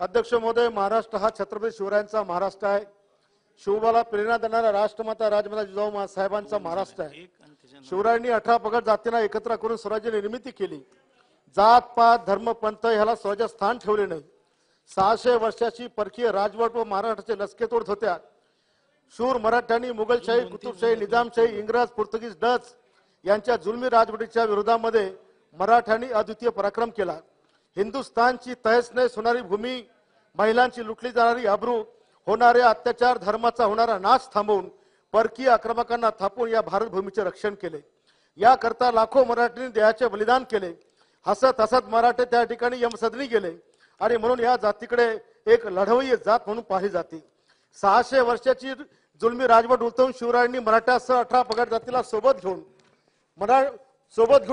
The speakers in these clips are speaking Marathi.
अध्यक्ष महोदय, महाराष्ट्र हा छत्रपती शिवरायांचा महाराष्ट्र आहे. शिवबाला प्रेरणा देणारा राष्ट्रमाता राजमाता जिजाऊ साहेबांचा महाराष्ट्र आहे. शिवरायांनी 18 पगड जातींना एकत्र करून स्वराज्य निर्मिती केली. जात पात धर्म पंथ ह्याला स्वराज्यात स्थान ठेवले नाही. 600 वर्षाची परकीय राजवट व महाराष्ट्राचे लसकेतोड होत्या. शूर मराठ्यांनी मुघलशाही, कुतुबशाही, निजामशाही, इंग्रज, पोर्तुगीज, डच यांच्या जुलमी राजवटीच्या विरोधामध्ये मराठ्यांनी अद्वितीय पराक्रम केला. हिंदुस्थानची तहस-नहस होणारी भूमी, महिलांची लुटली जाणारी अब्रू, होणारे अत्याचार, धर्माचा होणारा नाश थांबवून परकीय आक्रमकांना थापून या भारत भूमीचे रक्षण केले. याकरता लाखो मराठ्यांनी देहाचे बलिदान केले. हसत हसत मराठे त्या ठिकाणी यमसदनी गेले आणि म्हणून या जातीकडे एक लढवय्ये जात म्हणून पाहिली जाते. 600 वर्षाची जुलमी राजवट उलटवून शिवरायांनी मराठ्यासह 18 पगड जातीला सोबत घेऊन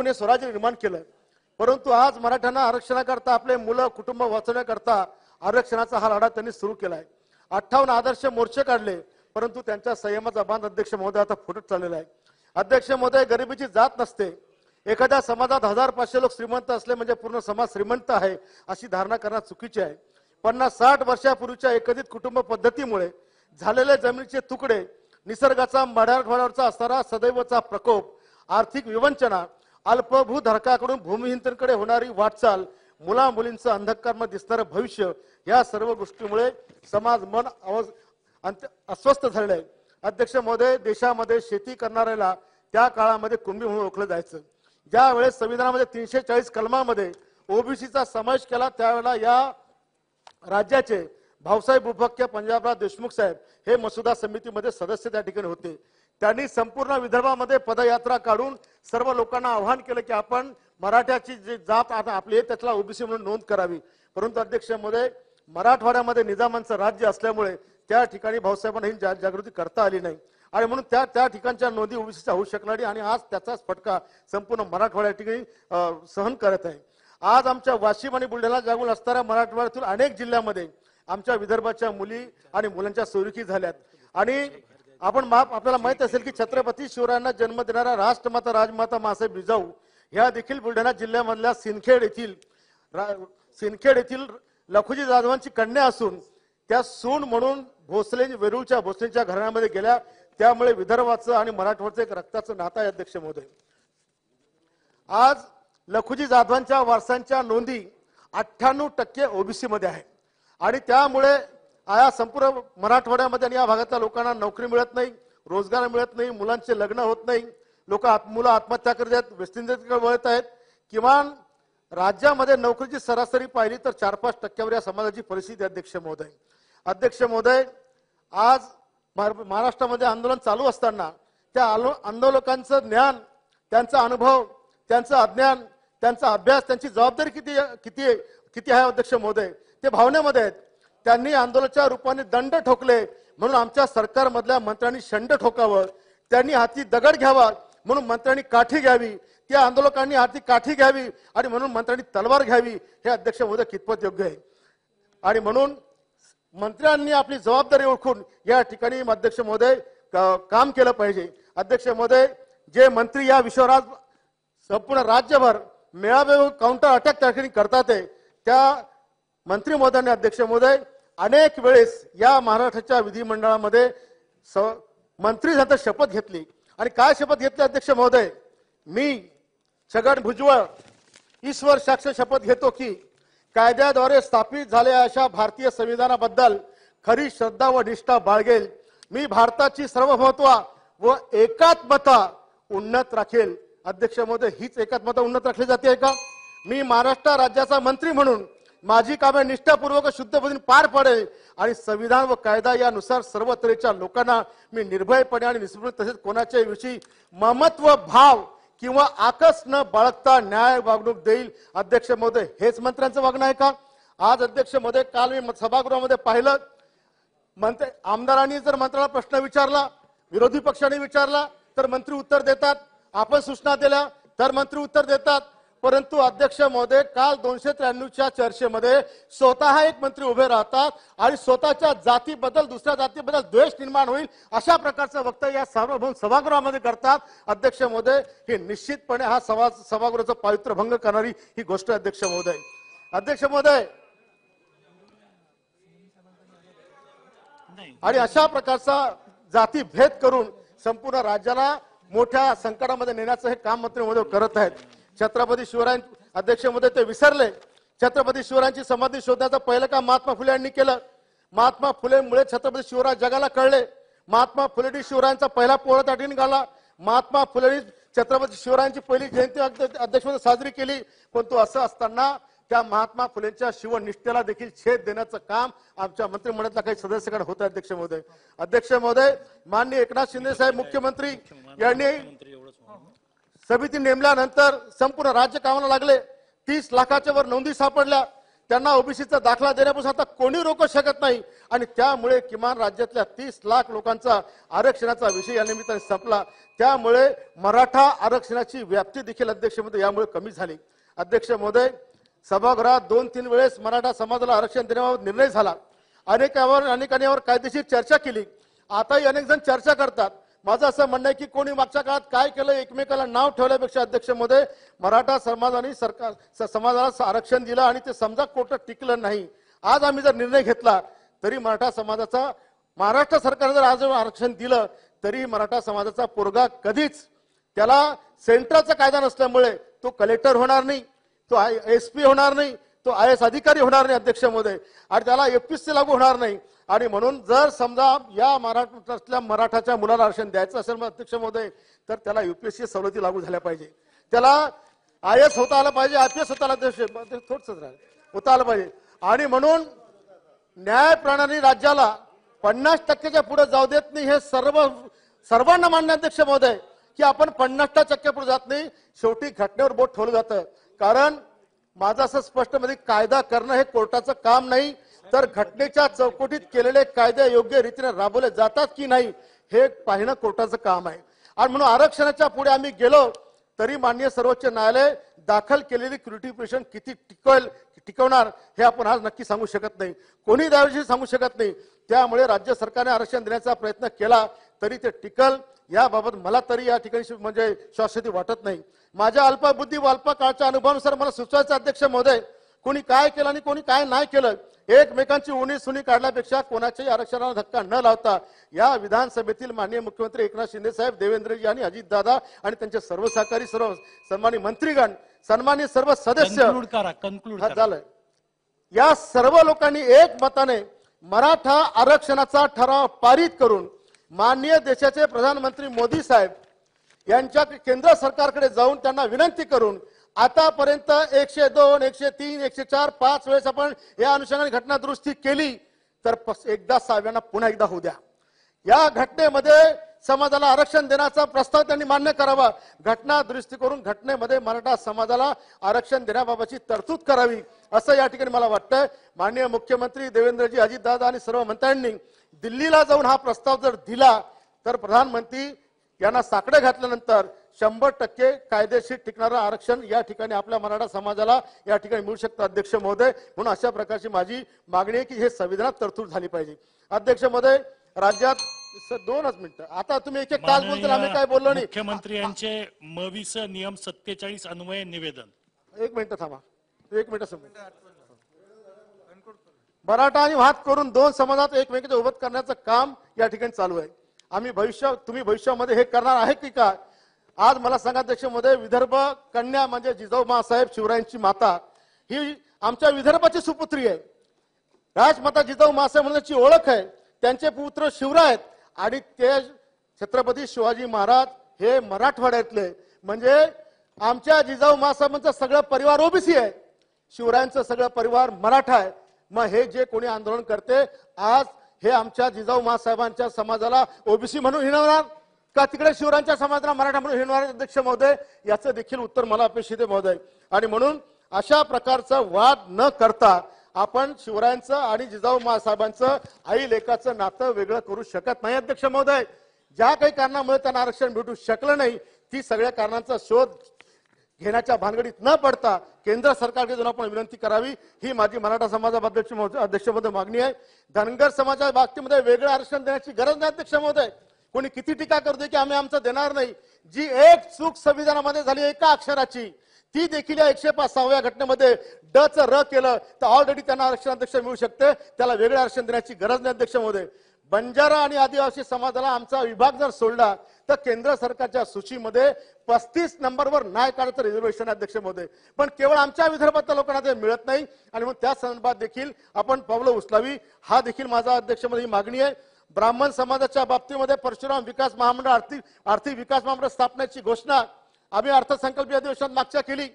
हे स्वराज्य निर्माण केलं. परंतु आज मराठ्यांना आरक्षणाकरता, आपले मुलं कुटुंब वाचवण्याकरता आरक्षणाचा हा लढा त्यांनी सुरू केलाय. 58 आदर्श मोर्चे काढले, परंतु त्यांच्या संयमाचा बांध अध्यक्ष महोदय आता फुटत चाललेला आहे. अध्यक्ष महोदय, गरिबीची जात नसते. एखाद्या समाजात 1000-500 लोक श्रीमंत असले म्हणजे पूर्ण समाज श्रीमंत आहे अशी धारणा करणं चुकीची आहे. 50-60 वर्षापूर्वीच्या एकत्रित कुटुंब पद्धतीमुळे झालेले जमिनीचे तुकडे, निसर्गाचा मराठवाड्यावरचा असणारा सदैवचा प्रकोप, आर्थिक विवंचना, अल्पभूधारकाकडून भूमिहीनतेकडे होणारी वाटचाल, मुला मुलींचं अंधकारमध्ये दिसणारं भविष्य, या सर्व गोष्टीमुळे समाज मन अस्वस्थ झालेलं आहे. अध्यक्ष महोदय, देशामध्ये शेती करणाऱ्याला त्या काळामध्ये कुणबी म्हणून ओळखलं जायचं. ज्या वेळेस संविधानामध्ये 340 कलमामध्ये ओबीसीचा समावेश केला, त्यावेळेला या राज्याचे भाऊसाहेब उपाख्य पंजाबराव देशमुख साहेब हे मसुदा समितीमध्ये सदस्य त्या ठिकाणी होते. त्यांनी संपूर्ण विदर्भामध्ये पदयात्रा काढून सर्व लोकांना आवाहन केलं की आपण मराठ्याची जी जात आपली आहे त्याला ओबीसी म्हणून नोंद करावी. परंतु अध्यक्ष महोदय, मराठवाड्यामध्ये निजामांचं राज्य असल्यामुळे त्या ठिकाणी भाऊसाहेबांना ही जागृती करता आली नाही आणि म्हणून त्या ठिकाणच्या नोंदी ओबीसीच्या होऊ शकणार नाही आणि आज त्याचाच फटका संपूर्ण मराठवाड्या ठिकाणी सहन करत आहे. आज आमच्या वाशिम आणि बुलढाणा जागून असणाऱ्या मराठवाड्यातील अनेक जिल्ह्यामध्ये आमच्या विदर्भाच्या मुली आणि मुलांच्या सोयीकी झाल्यात. आणि आपल्याला माहित असेल की छत्रपती शिवरायांना जन्म देणारा राष्ट्रमाता राजमाता मासाहेब जिजाऊ ह्या देखील बुलढाणा जिल्ह्यामधल्या सिंदखेड येथील लखुजी जाधवांची कन्या असून त्या सून म्हणून वेरूळच्या भोसलेंच्या घराण्यामध्ये गेल्या. त्यामुळे विदर्भाचं आणि मराठवाड्याचं एक रक्ताचं नातं आहे. अध्यक्ष महोदय, आज लखुजी जाधवांच्या वारसांच्या नोंदी 98% ओबीसी मध्ये आहे आणि त्यामुळे या संपूर्ण मराठवाड्यामध्ये आणि या भागातल्या लोकांना नोकरी मिळत नाही, रोजगार मिळत नाही, मुलांचे लग्न होत नाही, मुलं आत्महत्या करत आहेत, वेस्ट इंडिजकडे वळत आहेत. किमान राज्यामध्ये नोकरीची सरासरी पाहिली तर 4-5% या समाजाची परिस्थिती. अध्यक्ष महोदय, आज महाराष्ट्रामध्ये आंदोलन चालू असताना त्या आंदोलकांचं ज्ञान, त्यांचा अनुभव, त्यांचं अज्ञान, त्यांचा अभ्यास, त्यांची जबाबदारी किती आहे अध्यक्ष महोदय, ते भावनेमध्ये आहेत. त्यांनी आंदोलनाच्या रूपाने दंड ठोकले म्हणून आमच्या सरकारमधल्या मंत्र्यांनी शंड ठोकावं, त्यांनी हाती दगड घ्यावा म्हणून मंत्र्यांनी काठी घ्यावी, त्या आंदोलकांनी हाती काठी घ्यावी आणि म्हणून मंत्र्यांनी तलवार घ्यावी, हे अध्यक्ष महोदय कितपत योग्य आहे. आणि म्हणून मंत्र्यांनी आपली जबाबदारी ओळखून या ठिकाणी अध्यक्ष महोदय काम केलं पाहिजे. अध्यक्ष महोदय, जे मंत्री या विषयावर आज संपूर्ण राज्यभर मेळावे काउंटर अटॅक त्या ठिकाणी करतात त्या मंत्री महोदयांनी अध्यक्ष महोदय अनेक वेळेस या महाराष्ट्राच्या विधिमंडळामध्ये मंत्री झाल्यानंतर शपथ घेतली. आणि काय शपथ घेतली अध्यक्ष महोदय? मी छगन भुजबळ ईश्वर साक्ष शपथ घेतो की कायद्याद्वारे स्थापित झालेल्या अशा भारतीय संविधानाबद्दल खरी श्रद्धा व निष्ठा बाळगेल. मी भारताची सार्वभौमत्व व एकात्मता उन्नत राखेल. अध्यक्ष महोदय, हीच एकात्मता उन्नत राखली जाते का? मी महाराष्ट्र राज्याचा मंत्री म्हणून माझी कामे निष्ठापूर्वक शुद्ध पद्धतीने पार पाडेल आणि संविधान व कायदा यानुसार सर्व तऱ्हेच्या लोकांना मी निर्भयपणे आणि निस्पृह तसेच कोणाच्या विषयी ममत्व भाव किंवा आकस न बाळगता न्याय वागणूक देईल. अध्यक्ष महोदय, हेच मंत्र्यांचं वागणं आहे का? आज अध्यक्ष महोदय, काल मी सभागृहामध्ये पाहिलं, आमदारांनी जर मंत्र्यांना प्रश्न विचारला, विरोधी पक्षाने विचारला तर मंत्री उत्तर देतात, आपण सूचना दिल्या तर मंत्री उत्तर देतात. परंतु अध्यक्ष महोदय, काल 293च्या चर्चेमध्ये स्वतः एक मंत्री उभे राहतात आणि स्वतःच्या जातीबद्दल, दुसऱ्या जातीबद्दल द्वेष निर्माण होईल अशा प्रकारचं वक्तव्य या सार्वभौम सभागृहामध्ये करतात. अध्यक्ष महोदय, हे निश्चितपणे हा सभागृहाचं पावित्र्य भंग करणारी ही गोष्ट. अध्यक्ष महोदय, आणि अशा प्रकारचा जाती भेद करून संपूर्ण राज्याला मोठ्या संकटामध्ये नेण्याचं हे काम मंत्री महोदय करत आहेत. छत्रपती शिवराय अध्यक्ष महोदय ते विसरले. छत्रपती शिवरायांची समाधी शोधण्याचं पहिलं काम महात्मा फुले यांनी केलं. महात्मा फुलेमुळे छत्रपती शिवराय जगाला कळले. महात्मा फुलेंनी शिवरायांचा पहिला पोळा ताठी निघाला. महात्मा फुलेंनी छत्रपती शिवरायांची पहिली जयंती अध्यक्ष महोदय साजरी केली. पण तो असं असताना त्या महात्मा फुलेंच्या शिवनिष्ठेला देखील छेद देण्याचं काम आमच्या मंत्रिमंडळातल्या काही सदस्याकडे होतं. अध्यक्ष महोदय माननीय एकनाथ शिंदे साहेब मुख्यमंत्री यांनी समिती नेमल्यानंतर संपूर्ण राज्य कामाला लागले. 30 लाखाच्या वर नोंदी सापडल्या. त्यांना ओबीसीचा दाखला देण्यापासून आता कोणी रोखू शकत नाही आणि त्यामुळे किमान राज्यातल्या 30 लाख लोकांचा आरक्षणाचा विषय या निमित्ताने संपला. त्यामुळे मराठा आरक्षणाची व्याप्ती देखील अध्यक्ष महोदय यामुळे कमी झाली. अध्यक्ष महोदय सभागृहात 2-3 वेळेस मराठा समाजाला आरक्षण देण्याबाबत निर्णय झाला. अनेकांनी यावर कायदेशीर चर्चा केली. आताही अनेक जण चर्चा करतात. माझं असं म्हणणं आहे की कोणी मागच्या काळात काय केलं एकमेकाला नाव ठेवल्यापेक्षा अध्यक्ष महोदय मराठा समाजाने समाजाला आरक्षण दिलं आणि ते समजा कोर्टात टिकलं नाही. आज आम्ही जर निर्णय घेतला तरी मराठा समाजाचा महाराष्ट्र सरकार जर आज आरक्षण दिलं तरी मराठा समाजाचा पोरगा कधीच त्याला सेंट्रलचा कायदा नसल्यामुळे तो कलेक्टर होणार नाही, तो SP होणार नाही, तो IAS अधिकारी होणार नाही अध्यक्ष महोदय आणि त्याला FPC लागू होणार नाही. आणि म्हणून जर समजा या महाराष्ट्रातल्या मराठाच्या मुलाला आरक्षण द्यायचं असेल अध्यक्ष महोदय तर त्याला UPSC सवलती लागू झाल्या पाहिजे. त्याला IAS होता आलं पाहिजे, IPS होता होता आलं पाहिजे. आणि म्हणून न्याय प्रणाली राज्याला 50% पुढे जाऊ देत नाही. हे सर्वांना मान्य अध्यक्ष महोदय की आपण 50% पुढे जात नाही. शेवटी घटनेवर बोट ठेवलं जातं. कारण माझं असं स्पष्ट मध्ये कायदा करणं हे कोर्टाचं काम नाही तर घटनेच्या चौकटीत केलेले कायदे योग्य रीतीने राबवले जातात की नाही हे पाहणं कोर्टाचं काम आहे. आणि म्हणून आरक्षणाच्या पुढे आम्ही गेलो तरी माननीय सर्वोच्च न्यायालय दाखल केलेली क्युरिटी पिटिशन किती टिकवणार हे आपण आज नक्की सांगू शकत नाही. कोणी त्याविषयी सांगू शकत नाही. त्यामुळे राज्य सरकारने आरक्षण देण्याचा प्रयत्न केला तरी ते टिकल याबाबत मला तरी या ठिकाणी म्हणजे शाश्वती वाटत नाही. माझ्या अल्पबुद्धी व अल्पकाळच्या अनुभवानुसार मला सुचवायचं अध्यक्ष महोदय कोणी काय केलं आणि कोणी काय नाही केलं एकमेकांची उणी काढल्यापेक्षा कोणाच्याही आरक्षणाला धक्का न लावता या विधानसभेतील माननीय मुख्यमंत्री एकनाथ शिंदे साहेब देवेंद्रजी आणि अजितदादा आणि त्यांचे सर्व सहकारी सर्व सन्माननीय मंत्रीगण सन्माननीय सर्व सदस्य झालं या सर्व लोकांनी एकमताने मराठा आरक्षणाचा ठराव पारित करून माननीय देशाचे प्रधानमंत्री मोदी साहेब यांच्या केंद्र सरकारकडे जाऊन त्यांना विनंती करून आतापर्यंत 102, 103, 104, 5 वेळेस आपण या अनुषंगाने घटना दुरुस्ती केली तर एकदा साव्यांना पुन्हा एकदा होऊ द्या. या घटनेमध्ये समाजाला आरक्षण देण्याचा प्रस्ताव त्यांनी मान्य करावा. घटना दुरुस्ती करून घटनेमध्ये मराठा समाजाला आरक्षण देण्याबाबतची तरतूद करावी असं या ठिकाणी मला वाटतं. माननीय मुख्यमंत्री देवेंद्रजी अजितदादा आणि सर्व मंत्र्यांनी दिल्लीला जाऊन हा प्रस्ताव जर दिला तर प्रधानमंत्री यांना साकडे घातल्यानंतर 100% कायदेशीर टिकणारं आरक्षण या ठिकाणी आपल्या मराठा समाजाला या ठिकाणी मिळू शकतं अध्यक्ष महोदय. म्हणून अशा प्रकारची माझी मागणी आहे की हे संविधानात तरतूद झाली पाहिजे. अध्यक्ष महोदय राज्यात 2च मिनिटं आता तुम्ही एक तास बोलता आम्ही काय बोललो नाही. मुख्यमंत्री यांचे म20 नियम 47 अन्वये निवेदन. 1 मिनिट थांबा 1 मिनिट मराठा आणि वाद करून 2 समाजात एकमेकांच्या उभत करण्याचं काम या ठिकाणी चालू आहे. आम्ही तुम्ही भविष्यामध्ये हे करणार आहे की का आज मला सांगा अध्यक्ष महोदय. विदर्भ कन्या म्हणजे जिजाऊ मासाहेब शिवरायांची माता ही आमच्या विदर्भाची सुपुत्री आहे. राजमाता जिजाऊ मासाहेब म्हणण्याची ओळख आहे. त्यांचे पुत्र शिवराय आहेत आणि ते छत्रपती शिवाजी महाराज हे मराठवाड्यातले म्हणजे आमच्या जिजाऊ मासाहेबांचा सगळं परिवार ओबीसी आहे. शिवरायांचं सगळं परिवार मराठा आहे. मग हे जे कोणी आंदोलन करते आज हे आमच्या जिजाऊ मासाहेबांच्या समाजाला ओबीसी म्हणून हिणवणार का तिकडे शिवरायांच्या समाजाला मराठा म्हणून हिणवणार अध्यक्ष महोदय याचं देखील उत्तर मला अपेक्षित आहे महोदय. आणि म्हणून अशा प्रकारचा वाद न करता आपण शिवरायांचं आणि जिजाऊ मासाहेबांचं आई लेकाचं नातं वेगळं करू शकत नाही अध्यक्ष महोदय. ज्या काही कारणामुळे त्यांना आरक्षण भेटू शकलं नाही ती सगळ्या कारणांचा शोध घेण्याच्या भानगडीत न पडता केंद्र सरकारकडे जाऊन आपण विनंती करावी ही माझी मराठा समाजाबद्दलची अध्यक्ष महोदय मागणी आहे. धनगर समाजाच्या बाबतीमध्ये वेगळं आरक्षण देण्याची गरज नाही अध्यक्ष महोदय. कोणी किती टीका करते की आम्ही आमचं देणार नाही. जी एक चूक संविधानामध्ये झाली एका अक्षराची ती देखील या 105व्या घटनेमध्ये ड च र केलं तर ऑलरेडी त्यांना आरक्षण अध्यक्ष मिळू शकते. त्याला वेगळं आरक्षण देण्याची गरज नाही अध्यक्ष महोदय. बंजारा आणि आदिवासी समाजाला आमचा विभाग जर सोडला तर केंद्र सरकारच्या सूचीमध्ये 35 नंबरवर नाही काढायचं रिझर्वेशन अध्यक्ष महोदय. पण केवळ आमच्या विदर्भातल्या लोकांना ते मिळत नाही आणि मग त्या संदर्भात देखील आपण पावलं उचलावी, हा देखील माझा अध्यक्ष महोदय ही मागणी आहे. ब्राह्मण समाजाच्या बाबतीमध्ये परशुराम विकास महामंडळ आर्थिक विकास महामंडळ स्थापनेची घोषणा आम्ही अर्थसंकल्पीय अधिवेशनात मागच्या केली.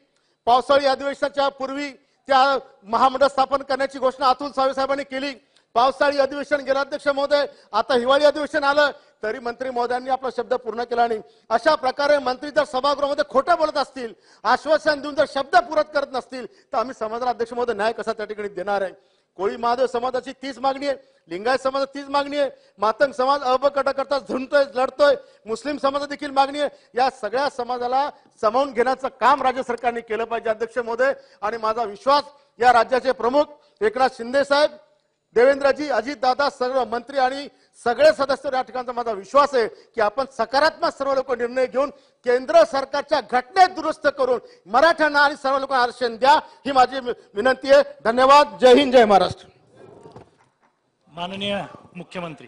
पावसाळी अधिवेशनाच्या पूर्वी त्या महामंडळ स्थापन करण्याची घोषणा अतुल सावे साहेबांनी केली. पावसाळी अधिवेशन गेलं अध्यक्ष महोदय, आता हिवाळी अधिवेशन आलं तरी मंत्री महोदयांनी आपला शब्द पूर्ण केला नाही. अशा प्रकारे मंत्री जर सभागृहामध्ये खोटं बोलत असतील, आश्वासन देऊन जर शब्द पूर्ण करत नसतील तर आम्ही समाजाला अध्यक्ष महोदय न्याय कसा त्या ठिकाणी देणार आहे. कोळी महादेव समाजाची तीच मागणी आहे, लिंगायत समाजाची तीच मागणी आहे, मातंग समाज अबकट करता झुंजतोय लढतोय, मुस्लिम समाजाची देखील मागणी आहे. या सगळ्या समाजाला सामावून घेण्याचं काम राज्य सरकारने केलं पाहिजे अध्यक्ष महोदय. आणि माझा विश्वास या राज्याचे प्रमुख एकनाथ शिंदे साहेब, देवेंद्रजी, अजितदादा, सर्व मंत्री आणि सगळे सदस्य या ठिकाणचा माझा विश्वास आहे की आपण सकारात्मक सर्व लोक निर्णय घेऊन केंद्र सरकारच्या घटनेत दुरुस्त करून मराठ्यांना आणि सर्व लोकांना आरक्षण द्या, ही माझी विनंती आहे. धन्यवाद. जय हिंद, जय महाराष्ट्र. माननीय मुख्यमंत्री.